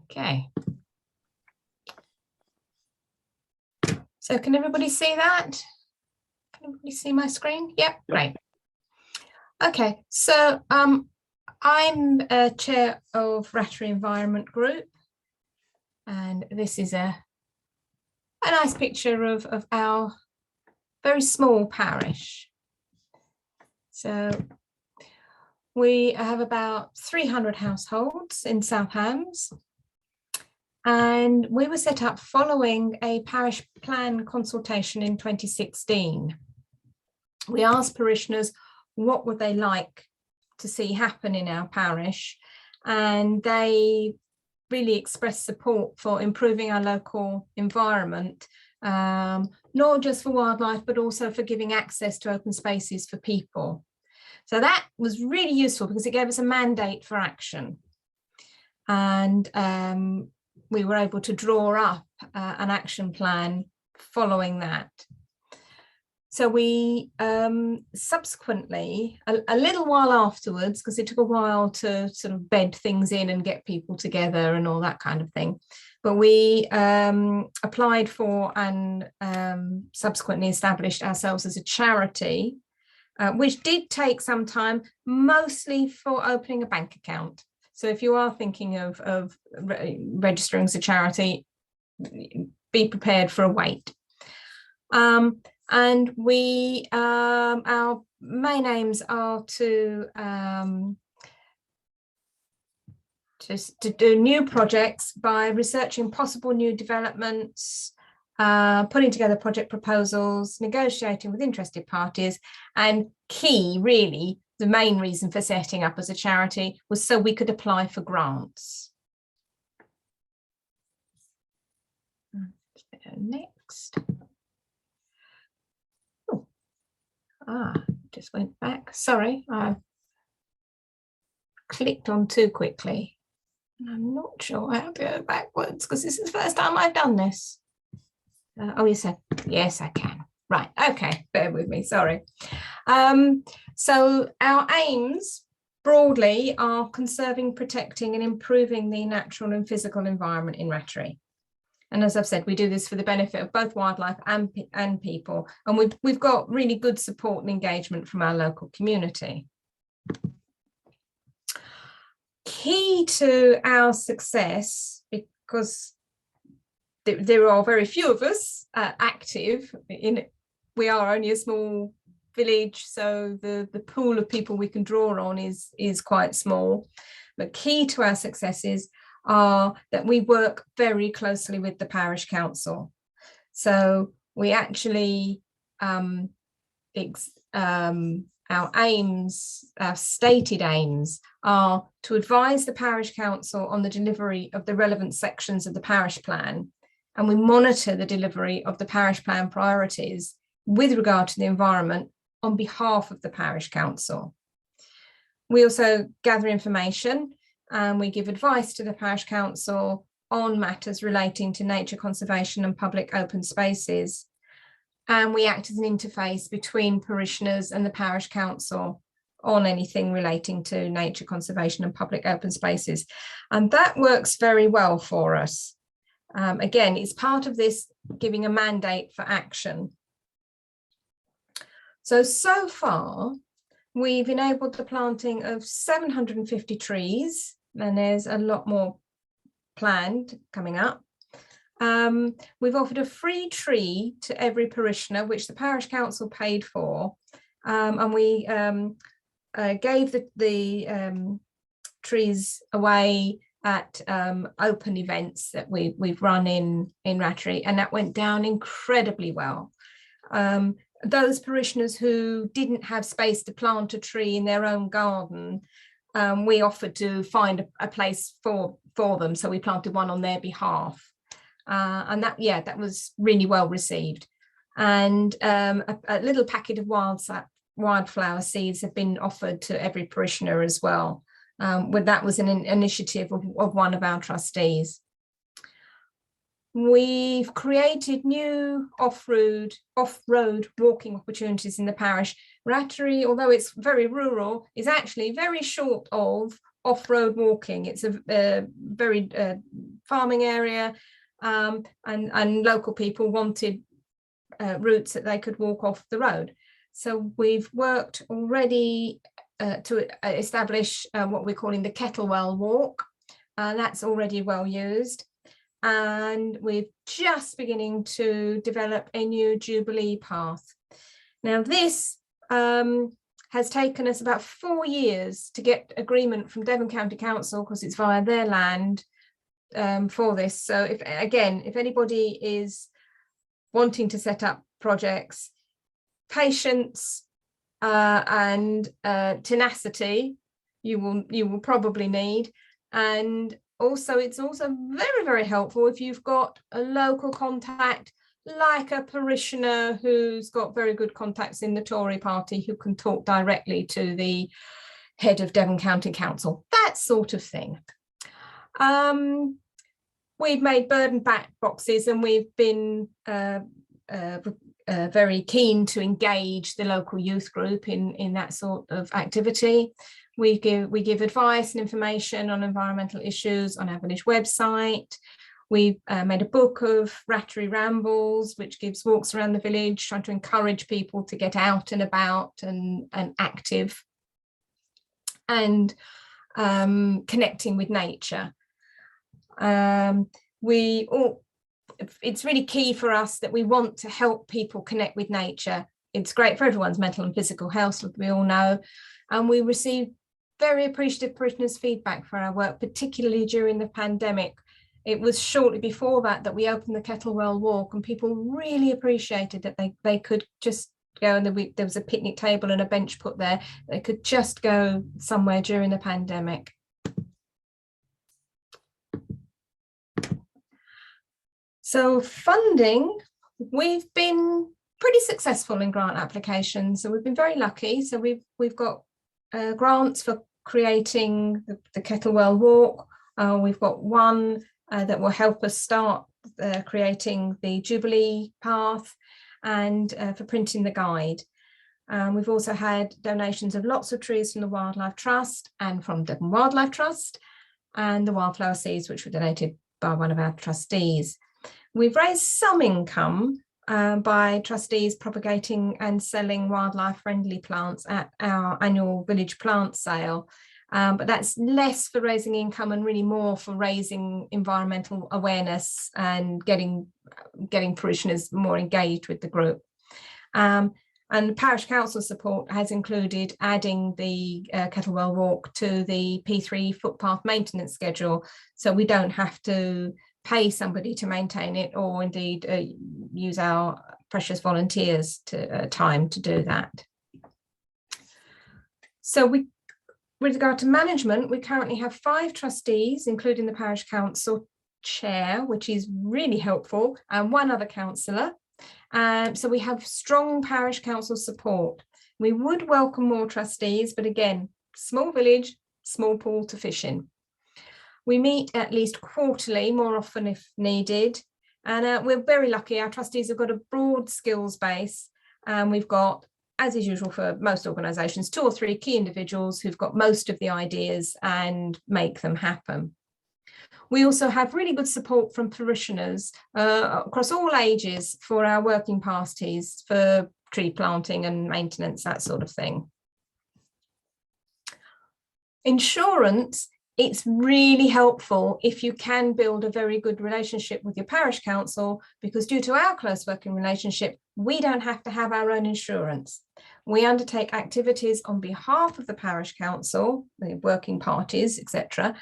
Okay. So can everybody see that? Can everybody see my screen? Yep, great. Okay, so I'm chair of Rattery Environment Group, and this is a nice picture of our very small parish. So we have about 300 households in South Hams, and we were set up following a parish plan consultation in 2016. We asked parishioners what would they like to see happen in our parish, and they really expressed support for improving our local environment, not just for wildlife, but also for giving access to open spaces for people. So that was really useful because it gave us a mandate for action, and we were able to draw up an action plan following that. So we subsequently, a little while afterwards, because it took a while to sort of bed things in and get people together and all that kind of thing, but we applied for and subsequently established ourselves as a charity, which did take some time, mostly for opening a bank account. So if you are thinking of registering as a charity, be prepared for a wait. And we, our main aims are to do new projects by researching possible new developments, putting together project proposals, negotiating with interested parties, and key, really, the main reason for setting up as a charity was so we could apply for grants. Next. Just went back. Sorry, I clicked on too quickly. I'm not sure how to go backwards because this is the first time I've done this. Oh, yes, I can. Right, okay, bear with me, sorry. So our aims broadly are conserving, protecting and improving the natural and physical environment in Rattery. And as I've said, we do this for the benefit of both wildlife and people. And we've got really good support and engagement from our local community. Key to our success, because there are very few of us active in, we are only a small village, so the pool of people we can draw on is quite small. But key to our successes are that we work very closely with the parish council. So we actually, our aims, our stated aims are to advise the parish council on the delivery of the relevant sections of the parish plan, and we monitor the delivery of the parish plan priorities with regard to the environment on behalf of the parish council. We also gather information and we give advice to the parish council on matters relating to nature conservation and public open spaces. And we act as an interface between parishioners and the parish council on anything relating to nature conservation and public open spaces. And that works very well for us. Again, it's part of this giving a mandate for action. So far, we've enabled the planting of 750 trees, and there's a lot more planned coming up. We've offered a free tree to every parishioner, which the parish council paid for, and we gave the trees away at open events that we've run in Rattery, and that went down incredibly well. Those parishioners who didn't have space to plant a tree in their own garden, we offered to find a place for them, so we planted one on their behalf, and that was really well received. And a little packet of wildflower seeds have been offered to every parishioner as well. That was an initiative of one of our trustees. We've created new off-road walking opportunities in the parish. Rattery, although it's very rural, is actually very short of off-road walking. It's a very farming area, and local people wanted routes that they could walk off the road. So we've worked already to establish what we're calling the Kettlewell Walk, and that's already well used. And we're just beginning to develop a new Jubilee path. Now this has taken us about 4 years to get agreement from Devon County Council, because it's via their land, for this. So if anybody is wanting to set up projects, patience and tenacity you will probably need. And also it's also very, very helpful if you've got a local contact, like a parishioner who's got very good contacts in the Tory party, who can talk directly to the head of Devon County Council, that sort of thing. We've made burden back boxes, and we've been very keen to engage the local youth group in that sort of activity. We give advice and information on environmental issues on our village website. We've made a book of Rattery Rambles, which gives walks around the village, trying to encourage people to get out and about and active, and connecting with nature. It's really key for us that we want to help people connect with nature. It's great for everyone's mental and physical health, like we all know, and we receive very appreciative parishioners' feedback for our work, particularly during the pandemic. It was shortly before that we opened the Kettlewell Walk, and people really appreciated that they could just go, and there was a picnic table and a bench put there. They could just go somewhere during the pandemic. So funding, we've been pretty successful in grant applications, so we've been very lucky. So we've got grants for creating the Kettlewell Walk. We've got one that will help us start creating the Jubilee path, and for printing the guide. We've also had donations of lots of trees from the Wildlife Trust and from Devon Wildlife Trust, and the Wildflower Seeds, which were donated by one of our trustees. We've raised some income by trustees propagating and selling wildlife friendly plants at our annual village plant sale. But that's less for raising income and really more for raising environmental awareness and getting parishioners more engaged with the group. And the Parish Council support has included adding the Kettlewell Walk to the P3 footpath maintenance schedule, so we don't have to pay somebody to maintain it, or indeed use our precious volunteers time to do that. So with regard to management, we currently have 5 trustees, including the Parish Council Chair, which is really helpful, and 1 other councillor. So we have strong Parish Council support. We would welcome more trustees, but again, small village, small pool to fish in. We meet at least quarterly, more often if needed, and we're very lucky. Our trustees have got a broad skills base, and we've got, as is usual for most organisations, 2 or 3 key individuals who've got most of the ideas and make them happen. We also have really good support from parishioners across all ages for our working parties, for tree planting and maintenance, that sort of thing. Insurance, it's really helpful if you can build a very good relationship with your parish council, because due to our close working relationship, we don't have to have our own insurance. We undertake activities on behalf of the parish council, the working parties, etc.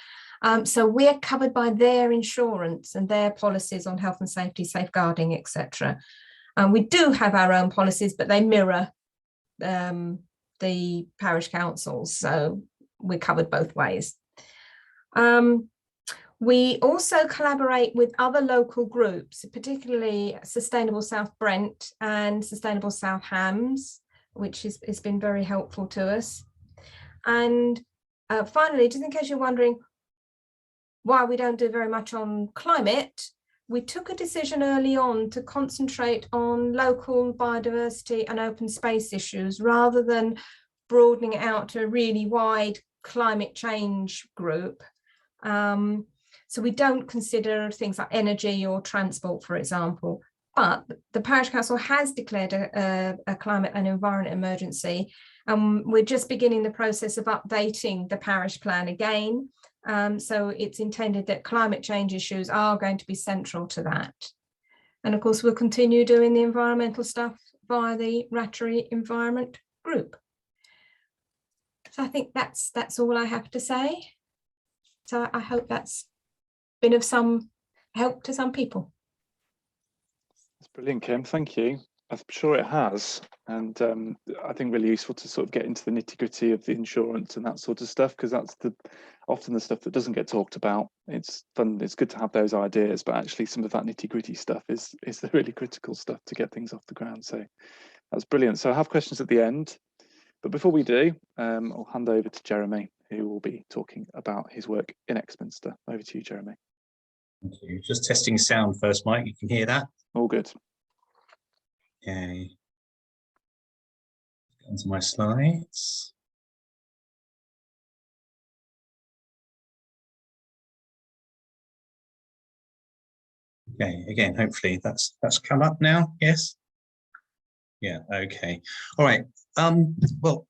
So we're covered by their insurance and their policies on health and safety, safeguarding, etc. We do have our own policies, but they mirror the parish councils, so we're covered both ways. We also collaborate with other local groups, particularly Sustainable South Brent and Sustainable South Hams, which has been very helpful to us. And finally, just in case you're wondering why we don't do very much on climate, we took a decision early on to concentrate on local biodiversity and open space issues, rather than broadening it out to a really wide climate change group. So we don't consider things like energy or transport, for example. But the Parish Council has declared a climate and environment emergency, and we're just beginning the process of updating the parish plan again. So it's intended that climate change issues are going to be central to that. And of course, we'll continue doing the environmental stuff via the Rattery Environment Group. So I think that's all I have to say. So I hope that's been of some help to some people. That's brilliant, Kim. Thank you. I'm sure it has. And I think really useful to sort of get into the nitty-gritty of the insurance and that sort of stuff, because that's often the stuff that doesn't get talked about. It's fun, it's good to have those ideas, but actually some of that nitty-gritty stuff is the really critical stuff to get things off the ground. So that's brilliant. So I have questions at the end, but before we do, I'll hand over to Jeremy, who will be talking about his work in Exminster. Over to you, Jeremy. Thank you. Just testing sound first, Mike. You can hear that? All good. Okay. Onto my slides. Okay, again, hopefully that's come up now. Yes. Yeah, okay. All right. Well,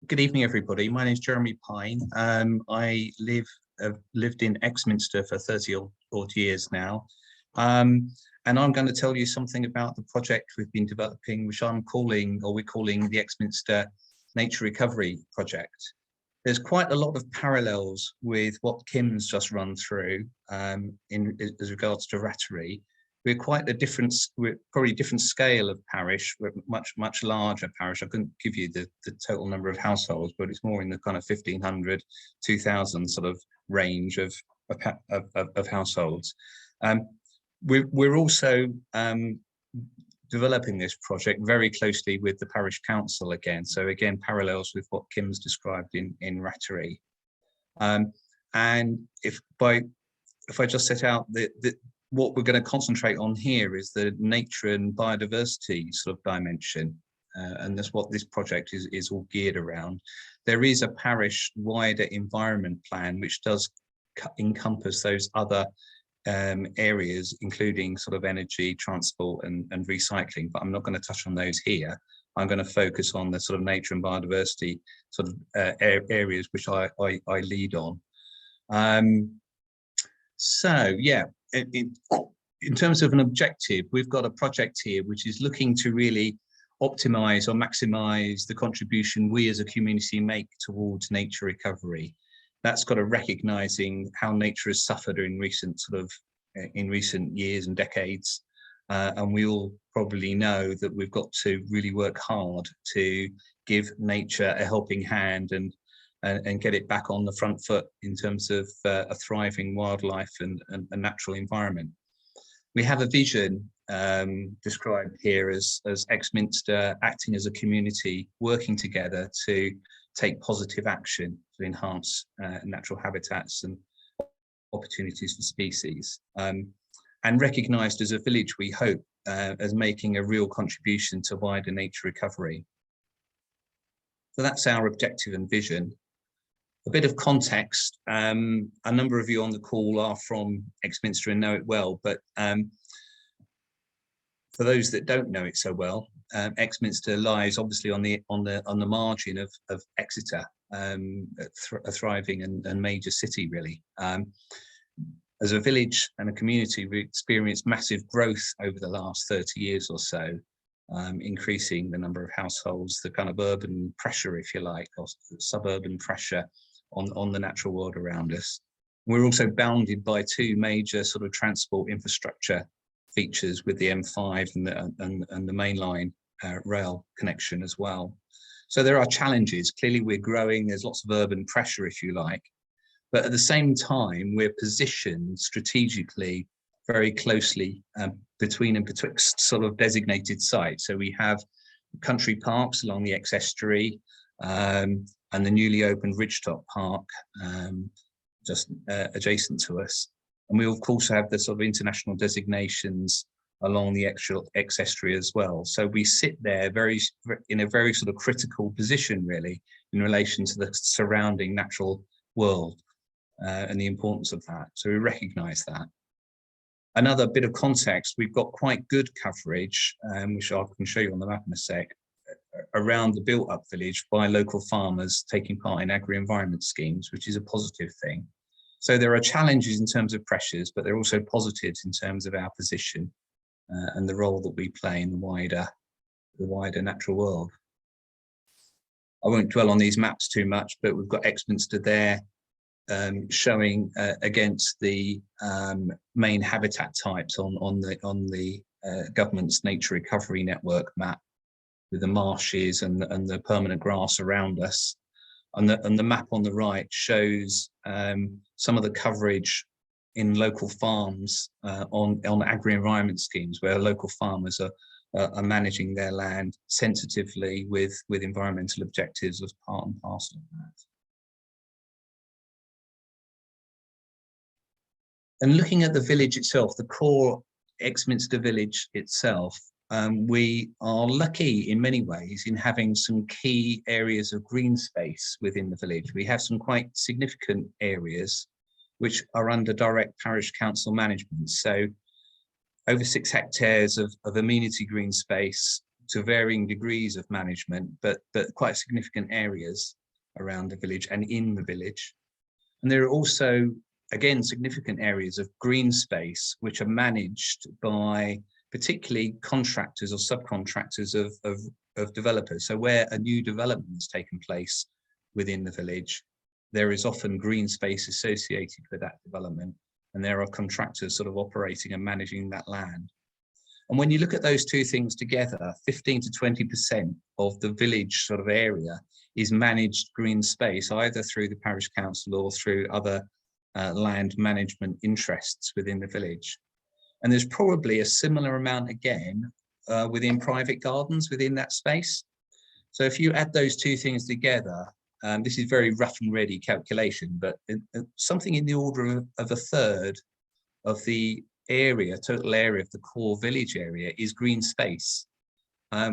good evening, everybody. My name is Jeremy Pyne. I have lived in Exminster for 30 odd years now. And I'm going to tell you something about the project we've been developing, which we're calling the Exminster Nature Recovery Project. There's quite a lot of parallels with what Kim's just run through as regards to Rattery. We're quite we're probably different scale of parish. We're much larger parish. I couldn't give you the total number of households, but it's more in the kind of 1,500, 2,000 sort of range of households. We're also developing this project very closely with the Parish Council again. So again, parallels with what Kim's described in Rattery. And if I just set out what we're going to concentrate on here is the nature and biodiversity sort of dimension. And that's what this project is all geared around. There is a parish wider environment plan, which does encompass those other areas, including sort of energy, transport and recycling, but I'm not going to touch on those here. I'm going to focus on the sort of nature and biodiversity sort of areas which I lead on. So yeah, in terms of an objective, we've got a project here which is looking to really optimize or maximize the contribution we as a community make towards nature recovery. That's got to recognizing how nature has suffered in recent years and decades, and we all probably know that we've got to really work hard to give nature a helping hand and get it back on the front foot in terms of a thriving wildlife and natural environment. We have a vision described here as Exminster acting as a community, working together to take positive action to enhance natural habitats and opportunities for species, and recognised as a village, we hope, as making a real contribution to wider nature recovery. So that's our objective and vision. A bit of context, a number of you on the call are from Exminster and know it well, but for those that don't know it so well, Exminster lies obviously on the margin of Exeter, a thriving and major city really. As a village and a community, we experienced massive growth over the last 30 years or so, increasing the number of households, the kind of urban pressure, if you like, or suburban pressure on the natural world around us. We're also bounded by two major sort of transport infrastructure features with the M5 and the mainline rail connection as well. So there are challenges. Clearly we're growing, there's lots of urban pressure, if you like, but at the same time, we're positioned strategically very closely between and betwixt sort of designated sites. So we have country parks along the ex-estuary and the newly opened Ridgetop Park just adjacent to us. And we of course have the sort of international designations along the ex-estuary as well. So we sit there in a very sort of critical position really in relation to the surrounding natural world. and the importance of that. So we recognise that. Another bit of context, we've got quite good coverage, which I can show you on the map in a sec, around the built-up village by local farmers taking part in agri-environment schemes, which is a positive thing. So there are challenges in terms of pressures, but there are also positives in terms of our position and the role that we play in the wider natural world. I won't dwell on these maps too much, but we've got Exminster there, showing against the main habitat types on the government's nature recovery network map, with the marshes and the permanent grass around us. And the map on the right shows some of the coverage in local farms on agri-environment schemes, where local farmers are managing their land sensitively with environmental objectives as part and parcel of that. And looking at the village itself, the core Exminster village itself, we are lucky in many ways in having some key areas of green space within the village. We have some quite significant areas which are under direct parish council management. So over 6 hectares of amenity green space to varying degrees of management, but quite significant areas around the village and in the village. And there are also, again, significant areas of green space which are managed by particularly contractors or subcontractors of developers. So where a new development has taken place within the village, there is often green space associated with that development, and there are contractors sort of operating and managing that land. And when you look at those two things together, 15 to 20% of the village sort of area is managed green space, either through the parish council or through other land management interests within the village. And there's probably a similar amount again within private gardens within that space. So if you add those two things together, this is very rough and ready calculation, but something in the order of a third of the area, total area of the core village area is green space,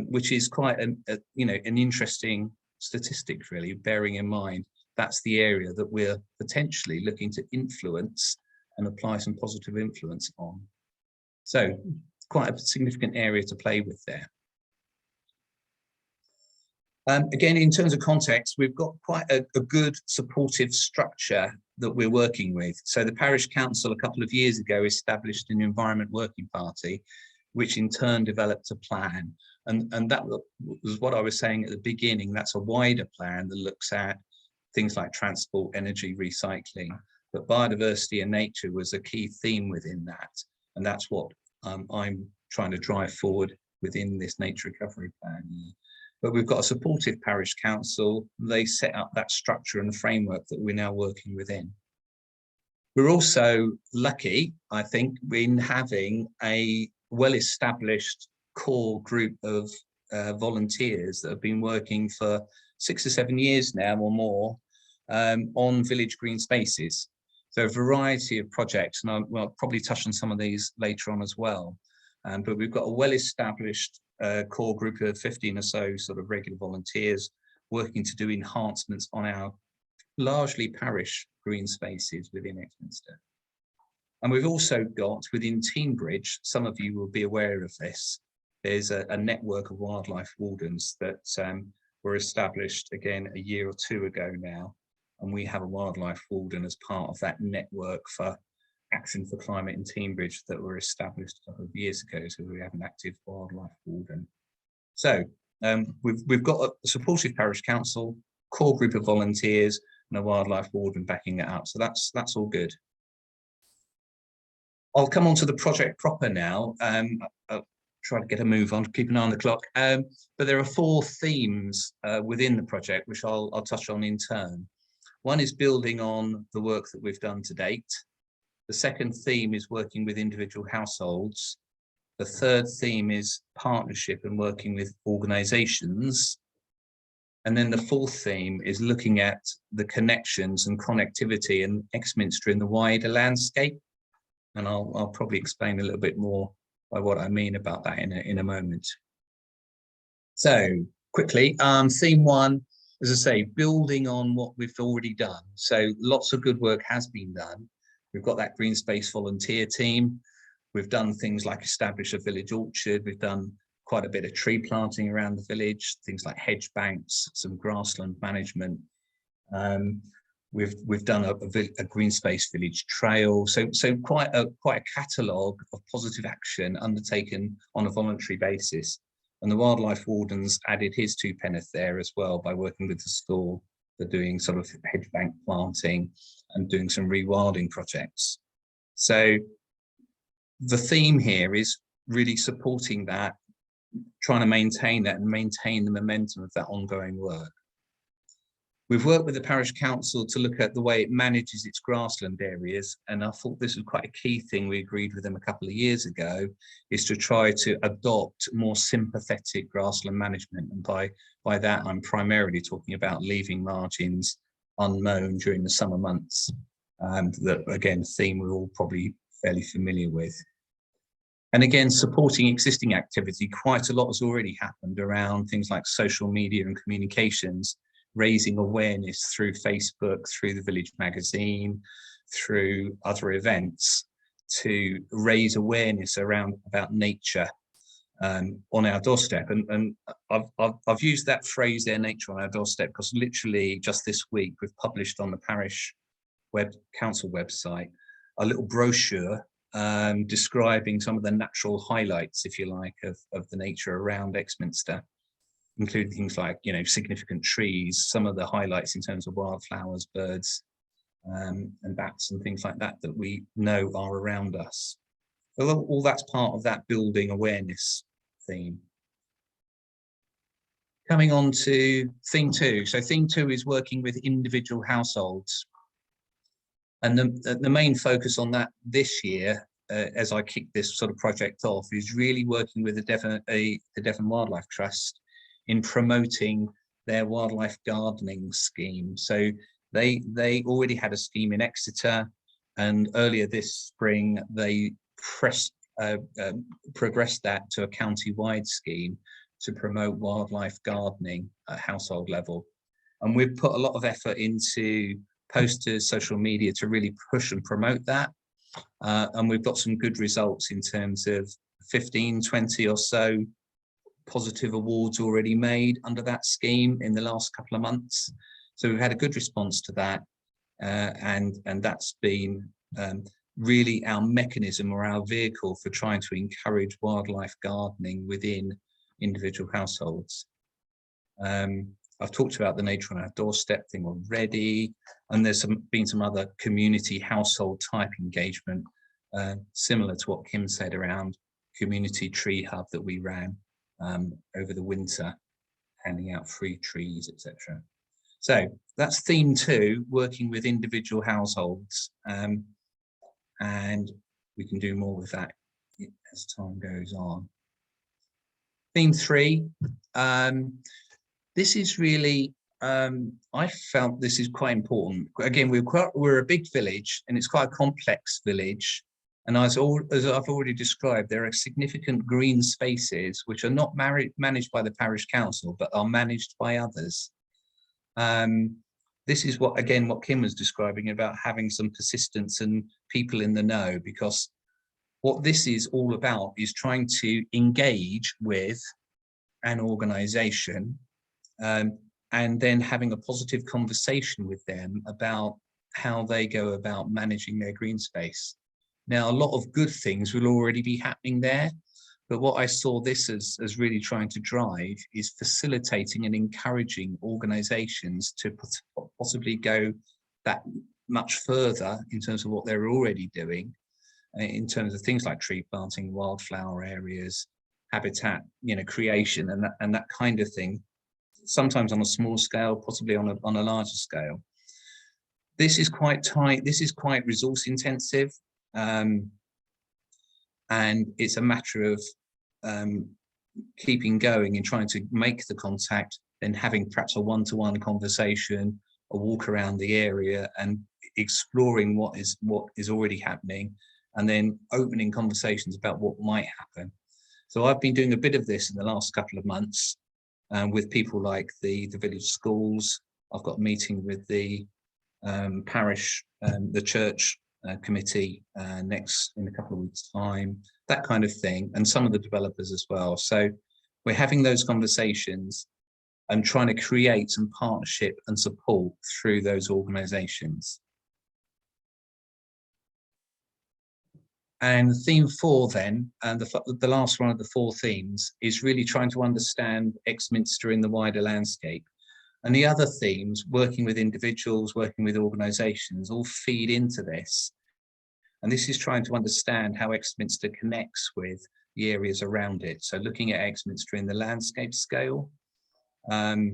which is quite an interesting statistic, really, bearing in mind that's the area that we're potentially looking to influence and apply some positive influence on. So quite a significant area to play with there. Again, in terms of context, we've got quite a good supportive structure that we're working with. So the parish council a couple of years ago established an environment working party, which in turn developed a plan. And that was what I was saying at the beginning. That's a wider plan that looks at things like transport, energy, recycling, but biodiversity and nature was a key theme within that. And that's what I'm trying to drive forward within this nature recovery plan. But we've got a supportive parish council. They set up that structure and the framework that we're now working within. We're also lucky, I think, in having a well-established core group of volunteers that have been working for 6 or 7 years now or more on village green spaces. So a variety of projects, and I'll probably touch on some of these later on as well. But we've got a well-established core group of 15 or so sort of regular volunteers working to do enhancements on our largely parish green spaces within Exminster. And we've also got within Teignbridge, some of you will be aware of this, there's a network of wildlife wardens that were established again a year or two ago now. And we have a wildlife warden as part of that network for Action for Climate in Teignbridge that were established a couple of years ago. So we have an active wildlife warden. So we've got a supportive parish council, core group of volunteers, and a wildlife warden backing it up. So that's all good. I'll come on to the project proper now. I'll try to get a move on, keep an eye on the clock. But there are 4 themes within the project, which I'll touch on in turn. One is building on the work that we've done to date. The second theme is working with individual households. The third theme is partnership and working with organisations. And then the fourth theme is looking at the connections and connectivity and Exminster in the wider landscape. And I'll probably explain a little bit more by what I mean about that in a moment. So quickly, theme 1 as I say, building on what we've already done. So lots of good work has been done. We've got that Greenspace volunteer team. We've done things like establish a village orchard. We've done quite a bit of tree planting around the village, things like hedge banks, some grassland management. We've done a Greenspace village trail. So quite a catalogue of positive action undertaken on a voluntary basis. And the wildlife wardens added his 2 penneth there as well by working with the school for doing sort of hedge bank planting and doing some rewilding projects. So the theme here is really supporting that, trying to maintain that and maintain the momentum of that ongoing work. We've worked with the parish council to look at the way it manages its grassland areas, and I thought this was quite a key thing we agreed with them a couple of years ago, is to try to adopt more sympathetic grassland management. And by that, I'm primarily talking about leaving margins unmown during the summer months. That, again, theme we're all probably fairly familiar with. And again, supporting existing activity, quite a lot has already happened around things like social media and communications, raising awareness through Facebook, through the Village magazine, through other events, to raise awareness about nature on our doorstep. And I've used that phrase there, nature on our doorstep, because literally just this week we've published on the parish council website a little brochure describing some of the natural highlights, if you like, of the nature around Exminster, including things like, you know, significant trees, some of the highlights in terms of wildflowers, birds, and bats and things like that that we know are around us. All that's part of that building awareness theme. Coming on to theme 2. So theme 2 is working with individual households. And the main focus on that this year, as I kick this sort of project off, is really working with the Devon Wildlife Trust in promoting their wildlife gardening scheme. So they already had a scheme in Exeter, and earlier this spring they progressed that to a county-wide scheme to promote wildlife gardening at household level. And we've put a lot of effort into posters, social media to really push and promote that. And we've got some good results in terms of 15, 20 or so positive awards already made under that scheme in the last couple of months. So we've had a good response to that. And that's been really our mechanism or our vehicle for trying to encourage wildlife gardening within individual households. I've talked about the nature on our doorstep thing already, and there's been some other community household type engagement, similar to what Kim said around community tree hub that we ran over the winter, handing out free trees, etc. So that's theme 2, working with individual households, and we can do more with that as time goes on. Theme 3. This is really, I felt this is quite important. Again, we're a big village, and it's quite a complex village. And as I've already described, there are significant green spaces which are not managed by the parish council, but are managed by others. This is what Kim was describing about having some persistence and people in the know, because what this is all about is trying to engage with an organisation, and then having a positive conversation with them about how they go about managing their green space. Now, a lot of good things will already be happening there, but what I saw this as really trying to drive is facilitating and encouraging organisations to possibly go that much further in terms of what they're already doing, in terms of things like tree planting, wildflower areas, habitat, creation, and that kind of thing. Sometimes on a small scale, possibly on a larger scale. This is quite tight. This is quite resource intensive, and it's a matter of keeping going and trying to make the contact, then having perhaps a one-to-one conversation, a walk around the area, and exploring what is already happening, and then opening conversations about what might happen. So I've been doing a bit of this in the last couple of months. with people like the village schools. I've got a meeting with the parish, the church committee next in a couple of weeks' time, that kind of thing, and some of the developers as well. So we're having those conversations and trying to create some partnership and support through those organisations. And theme 4 then, and the last one of the 4 themes, is really trying to understand Exminster in the wider landscape. And the other themes, working with individuals, working with organisations, all feed into this. And this is trying to understand how Exminster connects with the areas around it. So looking at Exminster in the landscape scale. I've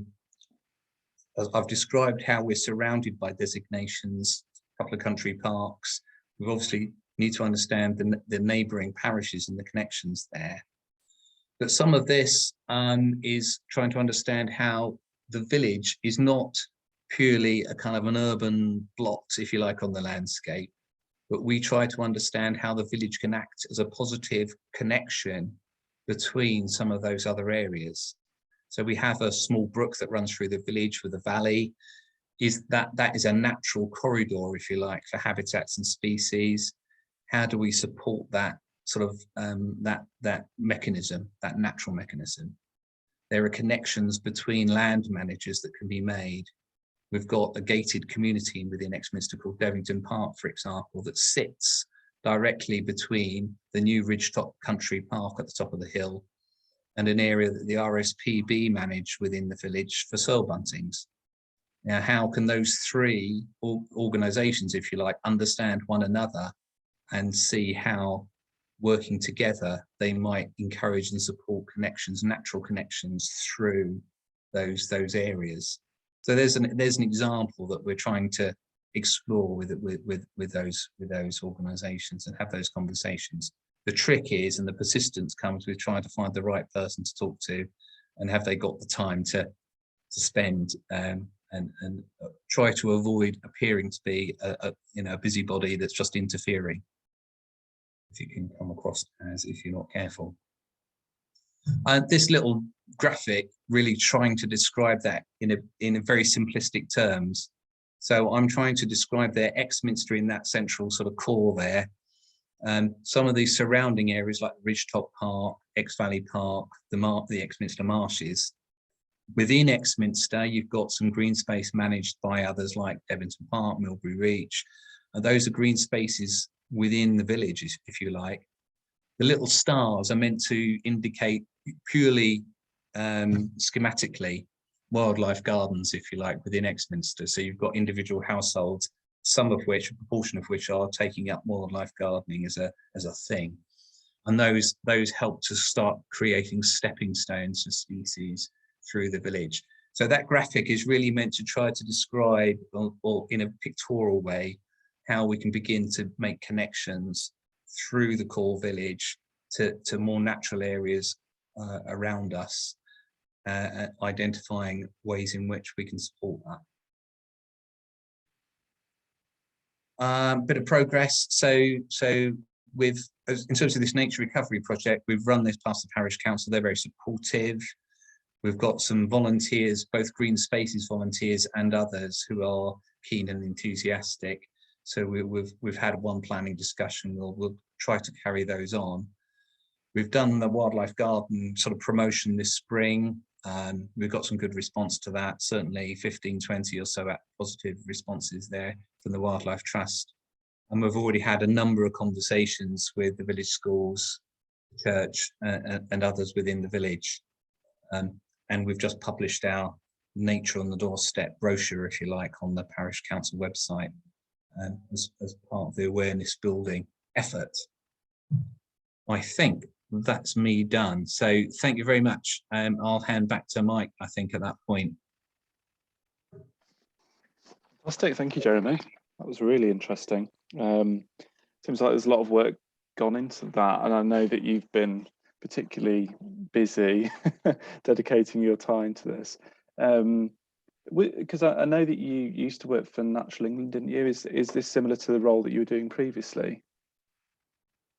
described how we're surrounded by designations, a couple of country parks. We obviously need to understand the neighbouring parishes and the connections there. But some of this is trying to understand how the village is not purely a kind of an urban blot, if you like, on the landscape, but we try to understand how the village can act as a positive connection between some of those other areas. So we have a small brook that runs through the village with a valley. That is a natural corridor, if you like, for habitats and species. How do we support that sort of that mechanism, that natural mechanism? There are connections between land managers that can be made. We've got a gated community within Exminster called Devington Park, for example, that sits directly between the new Ridgetop Country Park at the top of the hill and an area that the RSPB manage within the village for soil buntings. Now, how can those 3 organisations, if you like, understand one another and see how, working together, they might encourage and support connections, natural connections through those areas? So there's an example that we're trying to explore with those organisations and have those conversations. The trick is, and the persistence comes with trying to find the right person to talk to, and have they got the time to spend and try to avoid appearing to be a busybody that's just interfering, if you can come across as, if you're not careful. This little graphic really trying to describe that in a very simplistic terms. So I'm trying to describe their Exminster in that central sort of core there. Some of these surrounding areas like Ridgetop Park, Valley Park, the Exminster Marshes. Within Exminster, you've got some green space managed by others like Devington Park, Milbury Reach. And those are green spaces within the village, if you like. The little stars are meant to indicate purely schematically wildlife gardens, if you like, within Exminster. So you've got individual households, some of which, a proportion of which, are taking up wildlife gardening as a thing. And those help to start creating stepping stones for species through the village. So that graphic is really meant to try to describe, or in a pictorial way, how we can begin to make connections through the core village to more natural areas around us, identifying ways in which we can support that. Bit of progress. So in terms of this nature recovery project, we've run this past the Parish Council. They're very supportive. We've got some volunteers, both Greenspace's volunteers and others, who are keen and enthusiastic. So we've had one planning discussion. We'll try to carry those on. We've done the wildlife garden sort of promotion this spring. We've got some good response to that. Certainly 15, 20 or so positive responses there from the Wildlife Trust. And we've already had a number of conversations with the village schools, church, and others within the village. And we've just published our Nature on the Doorstep brochure, if you like, on the Parish Council website as part of the awareness building effort. I think that's me done. So thank you very much. I'll hand back to Mike, I think, at that point. Fantastic. Thank you, Jeremy. That was really interesting. Seems like there's a lot of work gone into that, and I know that you've been particularly busy dedicating your time to this. Because I know that you used to work for Natural England, didn't you? Is this similar to the role that you were doing previously?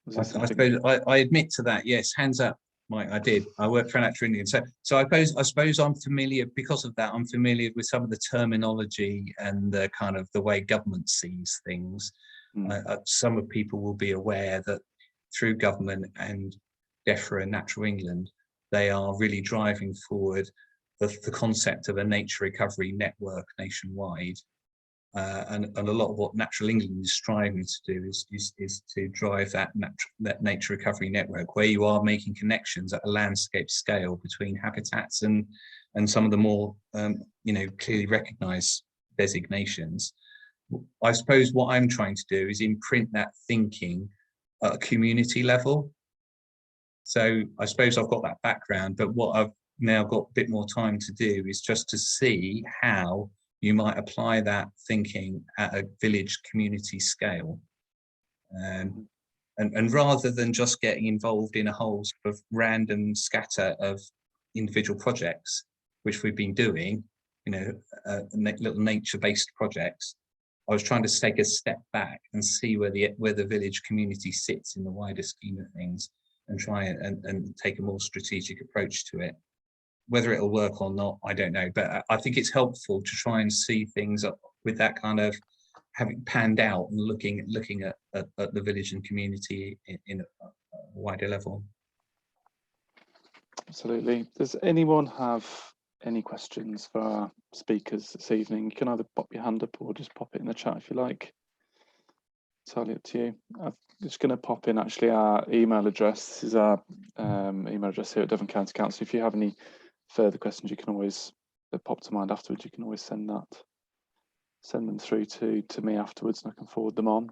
I admit to that, yes, hands up. Mike, I did. I worked for Rattery Environment. So I suppose I'm familiar, because of that, I'm familiar with some of the terminology and the kind of the way government sees things. Some of people will be aware that through government and DEFRA and Natural England, they are really driving forward the concept of a nature recovery network nationwide. And a lot of what Natural England is striving to do is to drive that nature recovery network, where you are making connections at a landscape scale between habitats and some of the more clearly recognised designations. I suppose what I'm trying to do is imprint that thinking at a community level. So I suppose I've got that background, but what I've now got a bit more time to do is just to see how you might apply that thinking at a village community scale. And rather than just getting involved in a whole sort of random scatter of individual projects, which we've been doing, little nature-based projects, I was trying to take a step back and see where the village community sits in the wider scheme of things, and try and take a more strategic approach to it. Whether it'll work or not, I don't know, but I think it's helpful to try and see things with that kind of having panned out and looking at the village and community in a wider level. Absolutely. Does anyone have any questions for our speakers this evening? You can either pop your hand up or just pop it in the chat if you like. Entirely up to you. I'm just going to pop in actually our email address. This is our email address here at Devon County Council. If you have any further questions, you can always pop to mind afterwards. You can always send them through to me afterwards, and I can forward them on.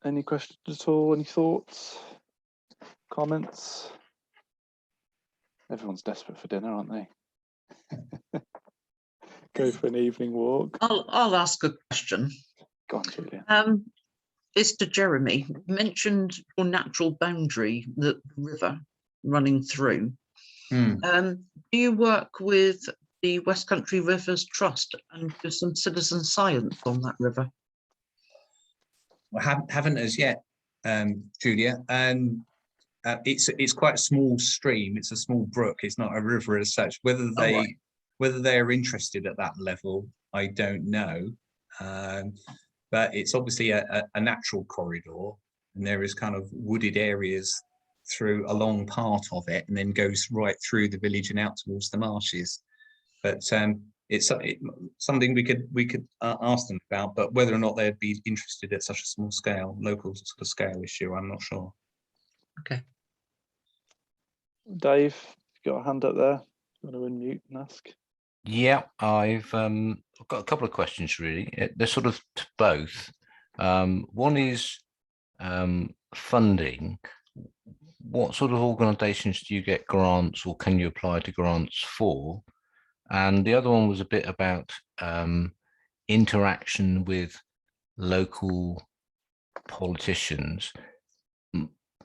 Any questions at all? Any thoughts? Comments? Everyone's desperate for dinner, aren't they? Go for an evening walk. I'll ask a question. Go on, Julia. It's to Jeremy. You mentioned your natural boundary, the river running through. Do you work with the West Country Rivers Trust and do some citizen science on that river? Well, haven't as yet, Julia. It's quite a small stream. It's a small brook. It's not a river as such. Whether they are interested at that level, I don't know. But it's obviously a natural corridor, and there is kind of wooded areas through a long part of it, and then goes right through the village and out towards the marshes. But it's something we could ask them about, but whether or not they'd be interested at such a small scale, local sort of scale issue, I'm not sure. Okay. Dave, you got a hand up there? You want to unmute and ask? Yeah, I've got a couple of questions really. They're sort of to both. One is funding. What sort of organisations do you get grants, or can you apply to grants for? And the other one was a bit about interaction with local politicians.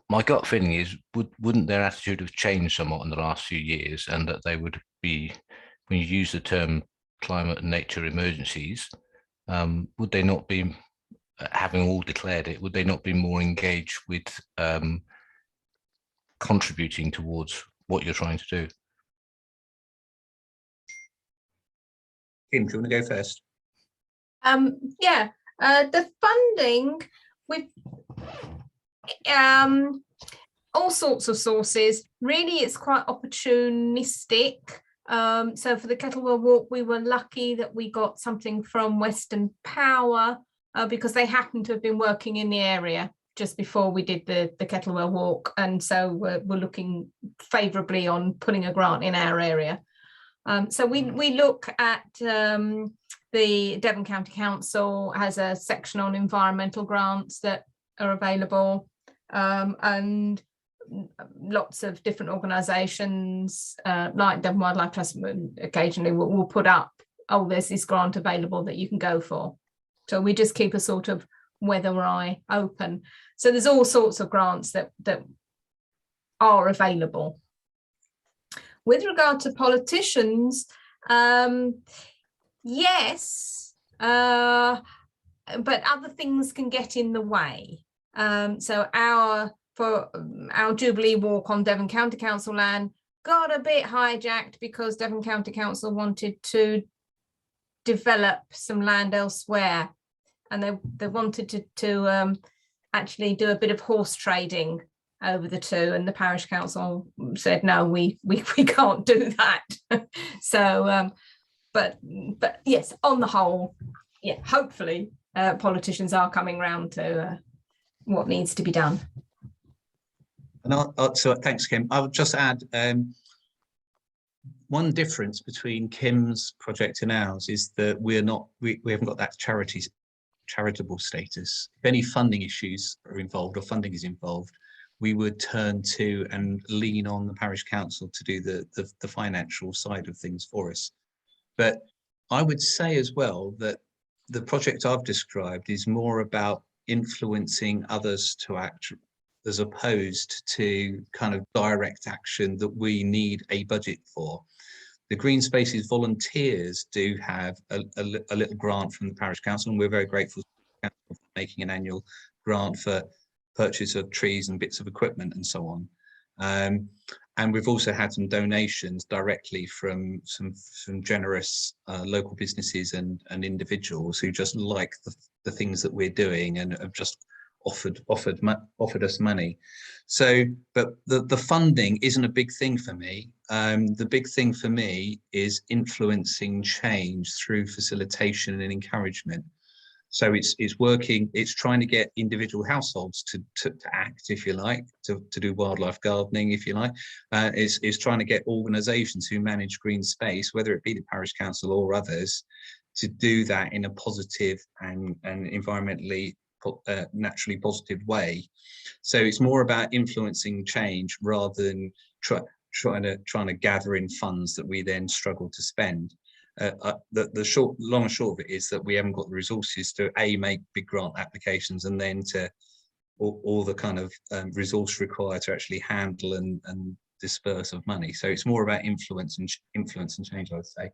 My gut feeling is, wouldn't their attitude have changed somewhat in the last few years, and that they would be, when you use the term climate and nature emergencies, would they not be, having all declared it, would they not be more engaged with contributing towards what you're trying to do? Kim, do you want to go first? Yeah, the funding with all sorts of sources. Really, it's quite opportunistic. So for the Kettlewell Walk, we were lucky that we got something from Western Power because they happened to have been working in the area just before we did the Kettlewell Walk, and so we're looking favourably on putting a grant in our area. So we look at the Devon County Council has a section on environmental grants that are available, and lots of different organisations like Devon Wildlife Trust occasionally will put up, oh, there's this grant available that you can go for. So we just keep a sort of weather eye open. So there's all sorts of grants that are available. With regard to politicians, yes, but other things can get in the way. So our Jubilee Walk on Devon County Council land got a bit hijacked because Devon County Council wanted to develop some land elsewhere, and they wanted to actually do a bit of horse trading over the two, and the parish council said no, we can't do that. So but yes, on the whole, yeah, hopefully politicians are coming round to what needs to be done. And so thanks, Kim. I would just add one difference between Kim's project and ours is that we haven't got that charitable status. If any funding issues are involved or funding is involved, we would turn to and lean on the parish council to do the financial side of things for us. But I would say as well that the project I've described is more about influencing others to act, as opposed to kind of direct action that we need a budget for. The Greenspace's volunteers do have a little grant from the parish council, and we're very grateful for making an annual grant for purchase of trees and bits of equipment and so on. And we've also had some donations directly from some generous local businesses and individuals who just like the things that we're doing and have just offered us money. So, but the funding isn't a big thing for me. The big thing for me is influencing change through facilitation and encouragement. So it's working, it's trying to get individual households to act, if you like, to do wildlife gardening, if you like. It's trying to get organisations who manage green space, whether it be the parish council or others, to do that in a positive and environmentally naturally positive way. So it's more about influencing change rather than trying to gather in funds that we then struggle to spend. The long and short of it is that we haven't got the resources to make big grant applications, and then to all the kind of resource required to actually handle and disperse of money. So it's more about influence and change, I would say.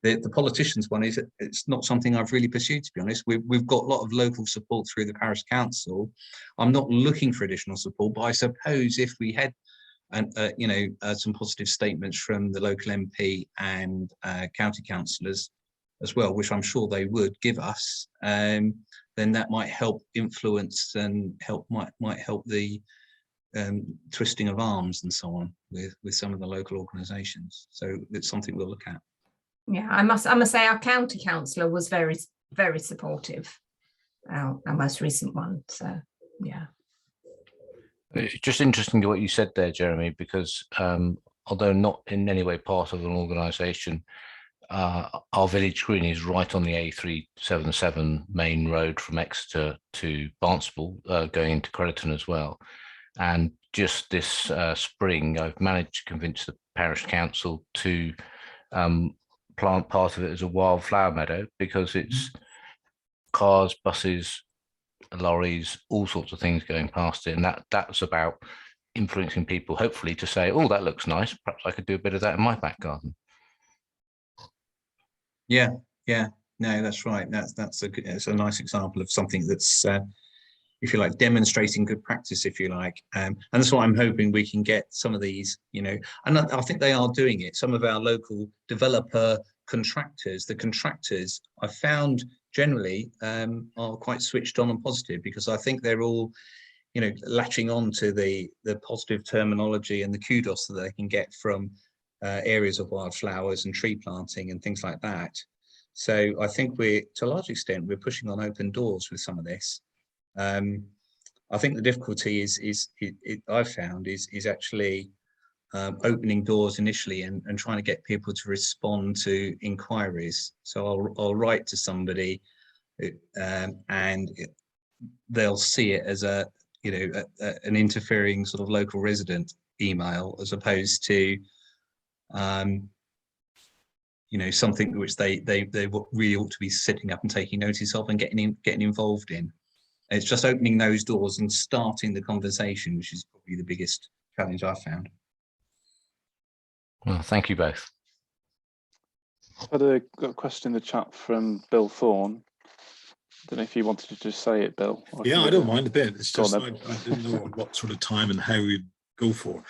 The politicians one is, it's not something I've really pursued, to be honest. We've got a lot of local support through the parish council. I'm not looking for additional support, but I suppose if we had some positive statements from the local MP and county councillors as well, which I'm sure they would give us, then that might help influence and might help the twisting of arms and so on with some of the local organisations. So it's something we'll look at. Yeah, I must say our county councillor was very, very supportive, our most recent one. So yeah. It's just interesting what you said there, Jeremy, because although not in any way part of an organisation, our village green is right on the A377 main road from Exeter to Barnstaple, going into Crediton as well. And just this spring, I've managed to convince the parish council to plant part of it as a wildflower meadow, because it's cars, buses, lorries, all sorts of things going past it, and that's about influencing people, hopefully, to say, oh, that looks nice, perhaps I could do a bit of that in my back garden. Yeah, no, that's right. It's a nice example of something that's if you like, demonstrating good practice, if you like, and that's what I'm hoping we can get some of these, and I think they are doing it. Some of our local developer contractors, the contractors I found generally are quite switched on and positive, because I think they're all, latching on to the positive terminology and the kudos that they can get from areas of wildflowers and tree planting and things like that. So I think to a large extent, we're pushing on open doors with some of this. I think the difficulty I've found is actually opening doors initially and trying to get people to respond to inquiries. So I'll write to somebody and they'll see it as an interfering sort of local resident email, as opposed to something which they really ought to be sitting up and taking notice of and getting involved in. It's just opening those doors and starting the conversation, which is probably the biggest challenge I've found. Well, thank you both. I've got a question in the chat from Bill Thorne. don't know if you wanted to just say it, Bill. Yeah, I don't mind a bit. It's Go on just I didn't know what sort of time and how we'd go for.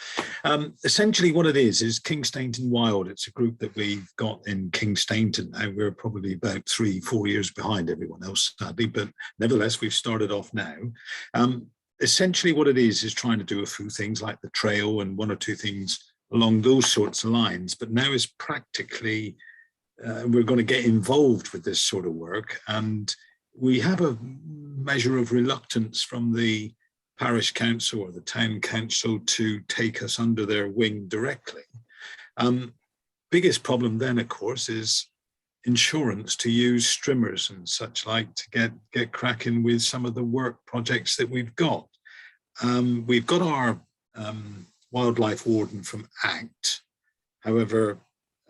Essentially what it is King Stainton Wild. It's a group that we've got in King Stainton. Now we're probably about 3-4 years behind everyone else, sadly, but nevertheless, we've started off now. Essentially what it is trying to do a few things like the trail and one or two things along those sorts of lines. But now it's practically, we're going to get involved with this sort of work. And we have a measure of reluctance from the parish council or the town council to take us under their wing directly. Biggest problem then, of course, is insurance to use streamers and such like to get cracking with some of the work projects that we've got. We've got our wildlife warden from ACT. However,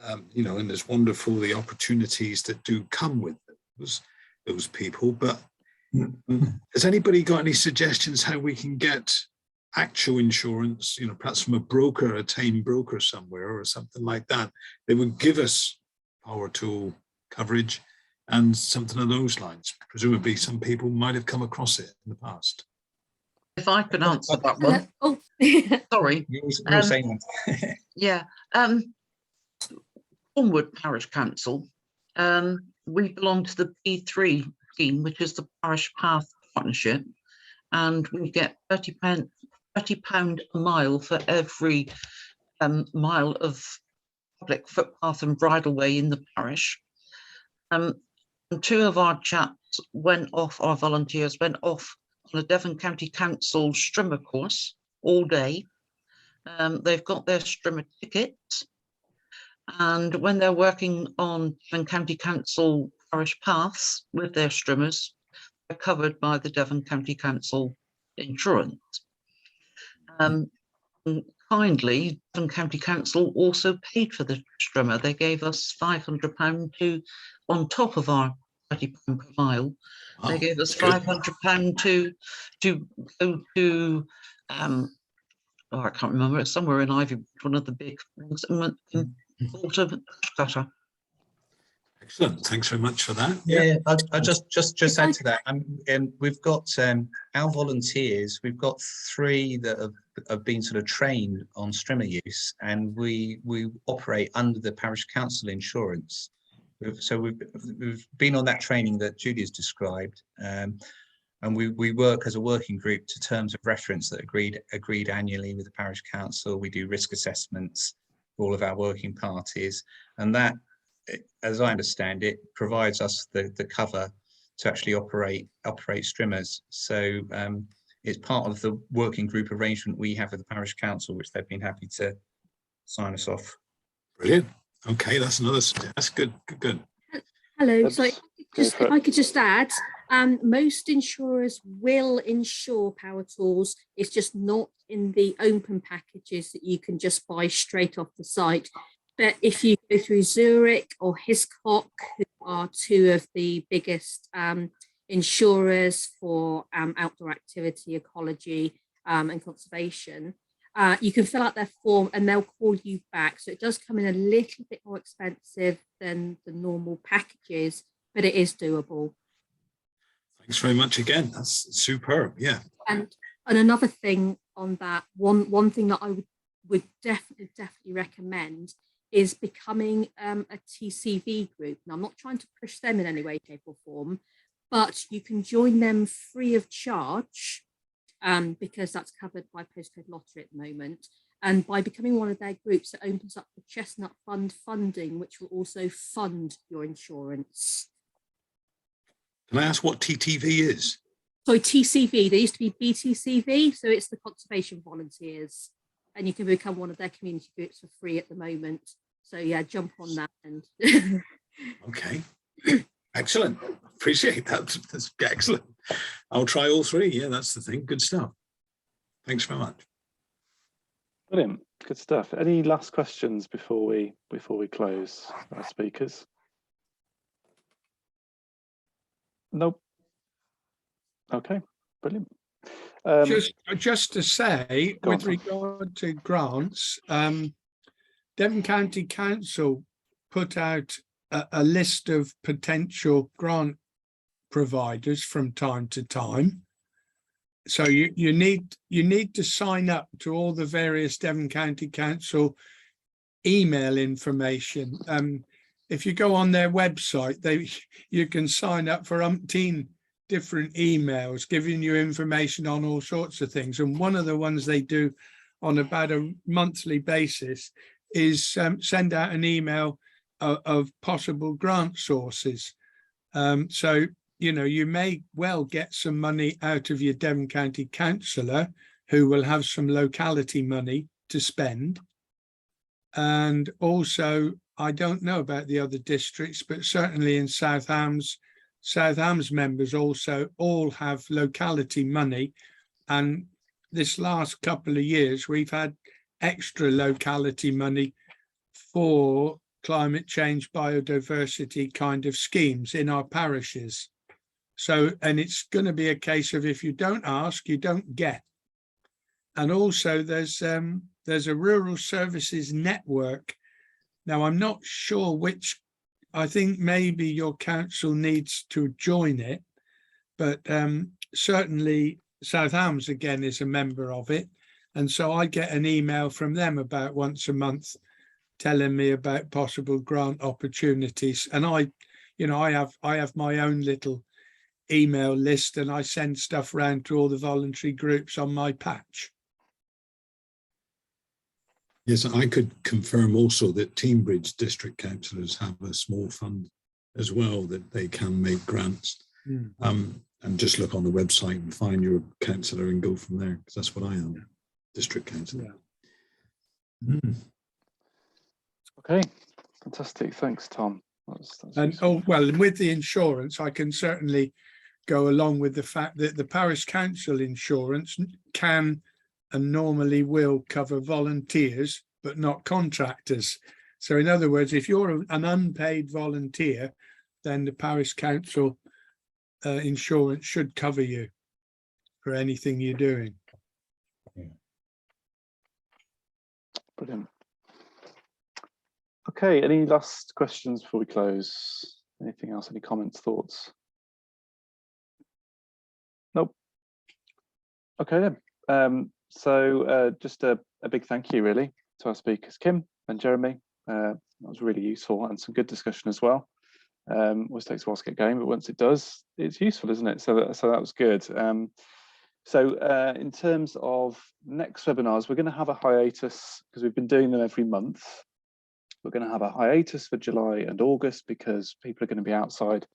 and it's wonderful the opportunities that do come with those people, but has anybody got any suggestions how we can get actual insurance, perhaps from a broker, a tame broker somewhere or something like that? They would give us power tool coverage and something of those lines. Presumably some people might have come across it in the past. If I could answer that one. Oh, Sorry. You're saying that. Yeah. Cornwood Parish Council, we belong to the P3 scheme, which is the Parish Path Partnership, and we get £30 a mile for every mile of public footpath and bridleway in the parish. And two of our chaps our volunteers went off on a Devon County Council strimmer course all day. They've got their strimmer tickets, and when they're working on Devon County Council parish paths with their streamers, they're covered by the Devon County Council insurance. Kindly, Devon County Council also paid for the strimmer. They gave us £500 on top of our £30 per mile. Wow, They gave us that's £500 to go to I can't remember, it's somewhere in Ivy, one of the big things, and bought a cutter. Excellent. Thanks very much for that. Yeah, I'll just add to that. We've got our volunteers. We've got 3 that have been sort of trained on strimmer use, and we operate under the parish council insurance. So we've been on that training that Julia's described, and we work as a working group to terms of reference that agreed annually with the parish council. We do risk assessments for all of our working parties, and that, as I understand it, provides us the cover to actually operate streamers. So it's part of the working group arrangement we have with the parish council, which they've been happy to sign us off. Brilliant. Okay, that's good. hello. So if I could just add, most insurers will insure power tools. It's just not in the open packages that you can just buy straight off the site. But if you go through Zurich or Hiscox, who are 2 of the biggest insurers for outdoor activity, ecology and conservation, you can fill out their form and they'll call you back. So it does come in a little bit more expensive than the normal packages, but it is doable. Thanks very much again. That's superb. Yeah. And another thing on that, one thing that I would definitely recommend is becoming a TCV group. Now, I'm not trying to push them in any way, shape or form, but you can join them free of charge because that's covered by postcode lottery at the moment. And by becoming one of their groups, it opens up the Chestnut Fund funding, which will also fund your insurance. Can I ask what TTV is? So TCV, there used to be BTCV, so it's the Conservation Volunteers, and you can become one of their community groups for free at the moment. So yeah, jump on that. And Okay, excellent. Appreciate that. That's excellent. I'll try all 3. Yeah, that's the thing. Good stuff. Thanks very much. Brilliant. Good stuff. Any last questions before we close our speakers? Nope. Okay, brilliant. Just to say, Go on, with Tom. regard to grants, Devon County Council put out a list of potential grant providers from time to time. So you need to sign up to all the various Devon County Council email information. If you go on their website, you can sign up for umpteen different emails giving you information on all sorts of things. And one of the ones they do on about a monthly basis is send out an email of possible grant sources. So, you know, you may well get some money out of your Devon County councillor who will have some locality money to spend. And also, I don't know about the other districts, but certainly in South Hams members also all have locality money. And this last couple of years, we've had extra locality money for climate change, biodiversity kind of schemes in our parishes. So, and it's going to be a case of if you don't ask, you don't get. And also there's a rural services network. Now, I'm not sure which, I think maybe your council needs to join it, but certainly South Hams again is a member of it. And so I get an email from them about once a month telling me about possible grant opportunities. And I have my own little email list, and I send stuff around to all the voluntary groups on my patch. Yes, I could confirm also that Teambridge district councillors have a small fund as well that they can make grants. And just look on the website and find your councillor and go from there, because that's what I am, district councillor. Okay, fantastic. Thanks, Tom. That's And oh, well, and with the insurance, I can certainly go along with the fact that the parish council insurance can and normally will cover volunteers, but not contractors. So in other words, if you're an unpaid volunteer, then the parish council insurance should cover you for anything you're doing. Brilliant. Okay, any last questions before we close? Anything else? Any comments, thoughts? Nope. Okay then. So just a big thank you really to our speakers, Kim and Jeremy. That was really useful and some good discussion as well. Always takes a while to get going, but once it does, it's useful, isn't it? So that was good. So in terms of next webinars, we're going to have a hiatus because we've been doing them every month. We're going to have a hiatus for July and August because people are going to be outside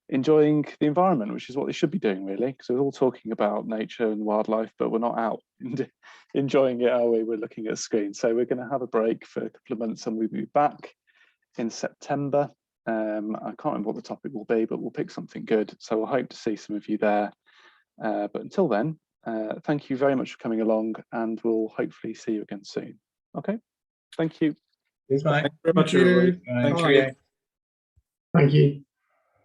enjoying the environment, which is what they should be doing really, because we're all talking about nature and wildlife, but we're not out enjoying it, are we? We're looking at a screen. So we're going to have a break for a couple of months and we'll be back in September. I can't remember what the topic will be, but we'll pick something good. So we'll hope to see some of you there. But until then, thank you very much for coming along, and we'll hopefully see you again soon. Okay, thank you. Thank you very much, Thank you. everybody. Thank you.